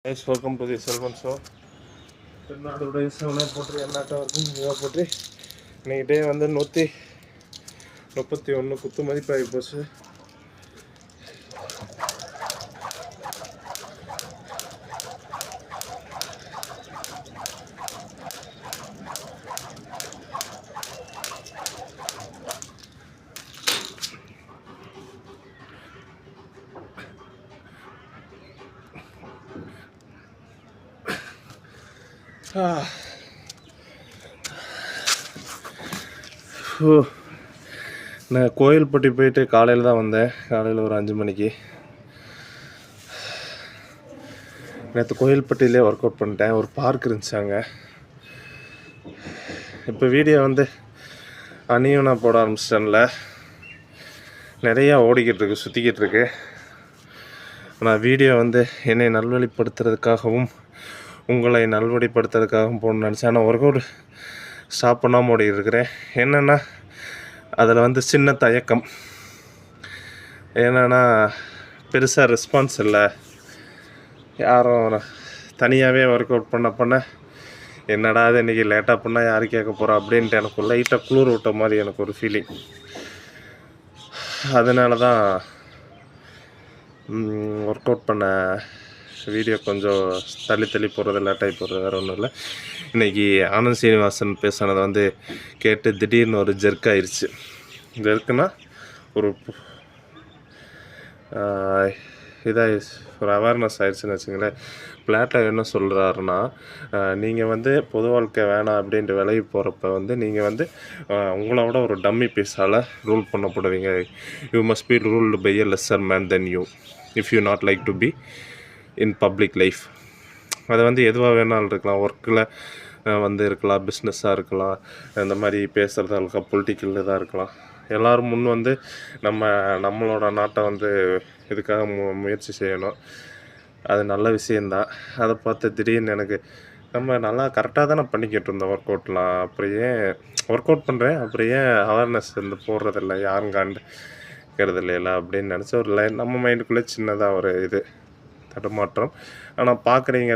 Guys, welcome to the Selvan Show. தென்னாடுடைய செவனை போட்டு என்னாட்டம் இருக்கும் இதாக போட்டு இன்றைக்கி டே வந்து 131 குத்து மதிப்பாகி போச்சு. நான் கோயில்பட்டி போயிட்டு காலையில் தான் வந்தேன். காலையில் ஒரு 5 மணிக்கு. நேற்று கோயில்பட்டியிலே ஒர்க் அவுட் பண்ணிட்டேன். ஒரு பார்க் இருந்துச்சாங்க. இப்போ வீடியோ வந்து அணியும் நான் போட ஆரம்பிச்சிட்டேன்ல, நிறையா ஓடிக்கிட்டு இருக்கு, சுற்றிக்கிட்டு இருக்கு. ஆனால் வீடியோ வந்து என்னை நல்வழிப்படுத்துறதுக்காகவும் உங்களை நல்வழிப்படுத்துறதுக்காகவும் போகணும்னு நினச்சேன். ஆனால் ஒர்க் அவுட் ஸ்டாப் பண்ணாமல் ஓடிக்கிட்டு இருக்கிறேன். என்னென்னா அதில் வந்து சின்ன தயக்கம். என்னென்னா பெருசாக ரெஸ்பான்ஸ் இல்லை. யாரும் தனியாகவே ஒர்க் அவுட் பண்ண என்னடா அது இன்றைக்கி லேட்டாக பண்ணால் யார் கேட்க போகிறா அப்படின்ட்டு எனக்கு ஒரு லைட்டாக குளிர் விட்ட மாதிரி எனக்கு ஒரு ஃபீலிங். அதனால தான் ஒர்க் அவுட் பண்ண வீடியோ கொஞ்சம் தள்ளி போடுறது, லேட்டாகி போடுறது, வேறு ஒன்றும் இல்லை. இன்றைக்கி ஆனந்த் சீனிவாசன் பேசுனதை வந்து கேட்டு திடீர்னு ஒரு ஜெர்க் ஆயிடுச்சு. ஜெர்க்குன்னா ஒரு இதாகிடுச்சு, ஒரு அவேர்னஸ் ஆயிடுச்சுன்னு வச்சுங்களேன். பிளாட்டில் என்ன சொல்கிறாருன்னா, நீங்கள் வந்து பொது வாழ்க்கை வேணாம் அப்படின்ட்டு விலகி போகிறப்ப வந்து நீங்கள் வந்து உங்களோட ஒரு டம்மி பீஸால் ரூல் பண்ணப்படுவீங்க. You must be ruled by a lesser man then you if you not like to be in public life. அது வந்து எதுவாக வேணாலும் இருக்கலாம். ஒர்க்கில் வந்து இருக்கலாம், பிஸ்னஸாக இருக்கலாம், இந்த மாதிரி பேசுகிறதா இருக்கலாம், பொலிட்டிக்கல் இதாக இருக்கலாம். எல்லோரும் முன் வந்து நம்மளோட நாட்டை வந்து இதுக்காக முயற்சி செய்யணும். அது நல்ல விஷயந்தான். அதை பார்த்து திடீர்னு எனக்கு நம்ம நல்லா கரெக்டாக தானே பண்ணிக்கிட்டு இருந்தோம் ஒர்க் அவுட்லாம். அப்படியே ஒர்க் அவுட் பண்ணுறேன், அப்படியே அவேர்னஸ் வந்து போடுறதில்ல, யாரும் காண்டுக்கிறது இல்லைல்ல அப்படின்னு நினச்ச ஒரு லைன் நம்ம மைண்டுக்குள்ளே சின்னதாக ஒரு இது தடுமாற்றம். ஆனால் பார்க்குறீங்க,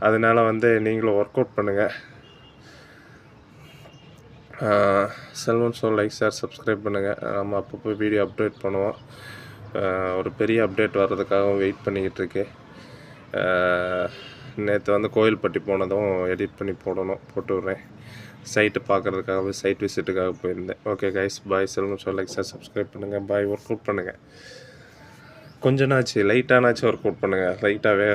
அதனால் வந்து நீங்களும் ஒர்க் அவுட் பண்ணுங்கள். Selvan show like, share, subscribe பண்ணுங்கள். நம்ம அப்பப்போ வீடியோ அப்டேட் பண்ணுவோம். ஒரு பெரிய அப்டேட் வர்றதுக்காக வெயிட் பண்ணிக்கிட்டு இருக்கேன். நேற்று வந்து கோயில்பட்டி போனதும் எடிட் பண்ணி போட்டு விட்றேன். சைட்டு பார்க்குறதுக்காகவே சைட் விசிட்டுக்காக போயிருந்தேன். Okay guys, bye. Selvan show like, share, subscribe பண்ணுங்கள். பாய். ஒர்க் அவுட் பண்ணுங்கள். கொஞ்ச நாச்சு லைட்டானாச்சும் ஒர்க் அவுட் பண்ணுங்கள். லைட்டாகவே